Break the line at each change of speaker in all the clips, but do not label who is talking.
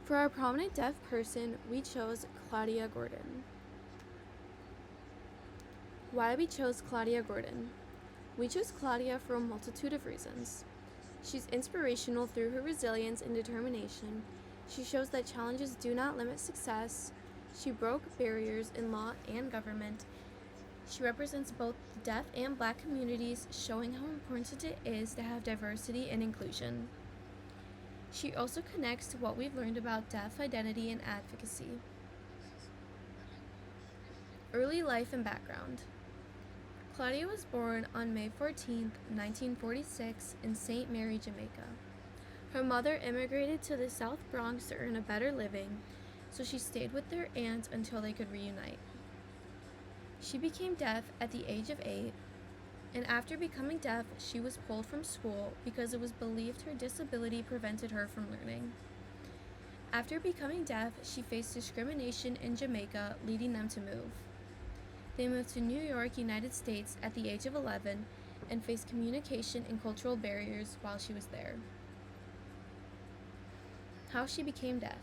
For our prominent deaf person, we chose Claudia Gordon. Why we chose Claudia Gordon? We chose Claudia for a multitude of reasons. She's inspirational through her resilience and determination. She shows that challenges do not limit success. She broke barriers in law and government. She represents both the deaf and Black communities, showing how important it is to have diversity and inclusion. She also connects to what we've learned about deaf identity and advocacy. Early life and background. Claudia was born on May 14, 1946, in St. Mary, Jamaica. Her mother immigrated to the South Bronx to earn a better living, so she stayed with their aunt until they could reunite. She became deaf at the age of 8, and after becoming deaf, she was pulled from school because it was believed her disability prevented her from learning. After becoming deaf, she faced discrimination in Jamaica, leading them to move. They moved to New York, United States at the age of 11 and faced communication and cultural barriers while she was there. How she became deaf.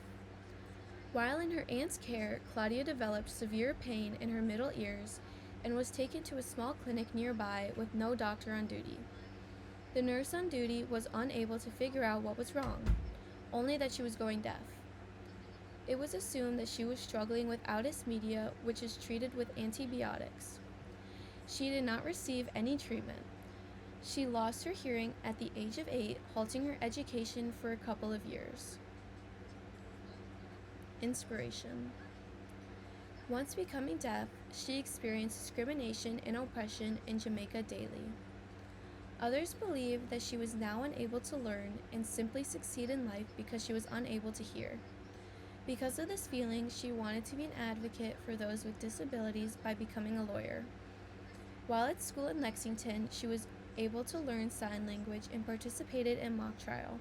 While in her aunt's care, Claudia developed severe pain in her middle ears and was taken to a small clinic nearby with no doctor on duty. The nurse on duty was unable to figure out what was wrong, only that she was going deaf. It was assumed that she was struggling with Outis media, which is treated with antibiotics. She did not receive any treatment. She lost her hearing at the age of 8, halting her education for a couple of years. Inspiration. Once becoming deaf, she experienced discrimination and oppression in Jamaica daily. Others believe that she was now unable to learn and simply succeed in life because she was unable to hear. Because of this feeling, she wanted to be an advocate for those with disabilities by becoming a lawyer. While at school in Lexington, she was able to learn sign language and participated in mock trial.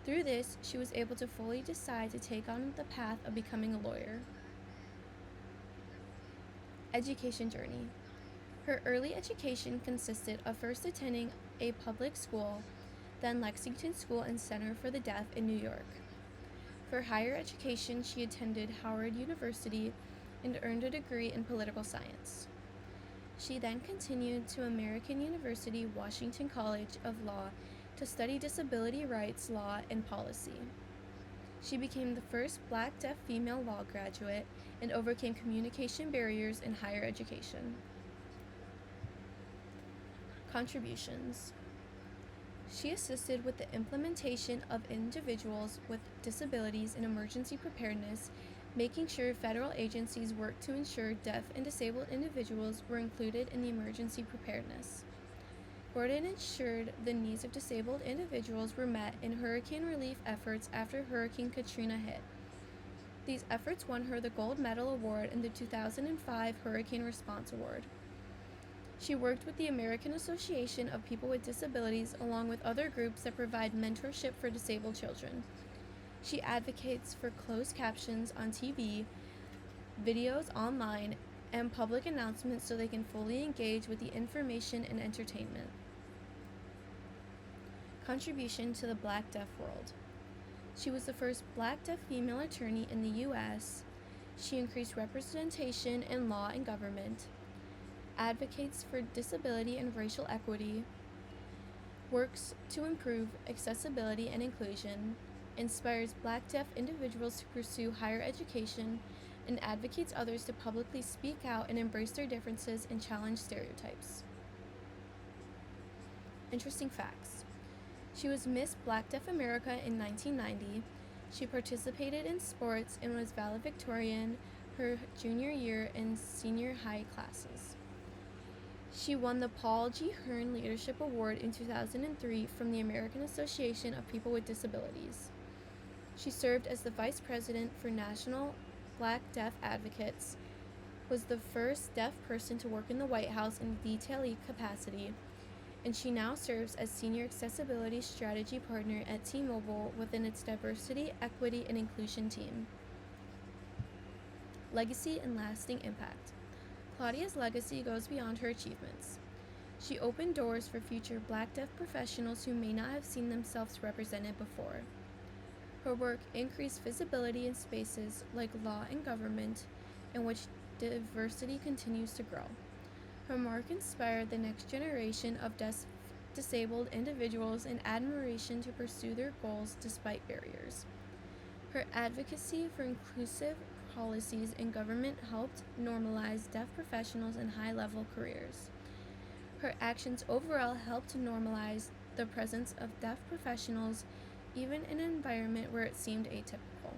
Through this, she was able to fully decide to take on the path of becoming a lawyer. Education journey. Her early education consisted of first attending a public school, then Lexington School and Center for the Deaf in New York. For higher education, she attended Howard University and earned a degree in political science. She then continued to American University Washington College of Law to study disability rights, law, and policy. She became the first Black deaf female law graduate and overcame communication barriers in higher education. Contributions. She assisted with the implementation of individuals with disabilities in emergency preparedness, making sure federal agencies worked to ensure deaf and disabled individuals were included in the emergency preparedness. Gordon ensured the needs of disabled individuals were met in hurricane relief efforts after Hurricane Katrina hit. These efforts won her the Gold Medal Award and the 2005 Hurricane Response Award. She worked with the American Association of People with Disabilities along with other groups that provide mentorship for disabled children. She advocates for closed captions on TV, videos online, and public announcements so they can fully engage with the information and entertainment. Contribution to the Black deaf world. She was the first Black deaf female attorney in the U.S. She increased representation in law and government, advocates for disability and racial equity, works to improve accessibility and inclusion, inspires Black deaf individuals to pursue higher education, and advocates others to publicly speak out and embrace their differences and challenge stereotypes. Interesting facts. She was Miss Black Deaf America in 1990. She participated in sports and was valedictorian her junior year and senior high classes. She won the Paul G. Hearn Leadership Award in 2003 from the American Association of People with Disabilities. She served as the Vice President for National Black Deaf Advocates, was the first deaf person to work in the White House in a detailee capacity, and she now serves as Senior Accessibility Strategy Partner at T-Mobile within its Diversity, Equity, and Inclusion team. Legacy and lasting impact. Claudia's legacy goes beyond her achievements. She opened doors for future Black deaf professionals who may not have seen themselves represented before. Her work increased visibility in spaces like law and government, in which diversity continues to grow. Her work inspired the next generation of disabled individuals and admiration to pursue their goals despite barriers. Her advocacy for inclusive policies in government helped normalize deaf professionals in high-level careers. Her actions overall helped to normalize the presence of deaf professionals even in an environment where it seemed atypical.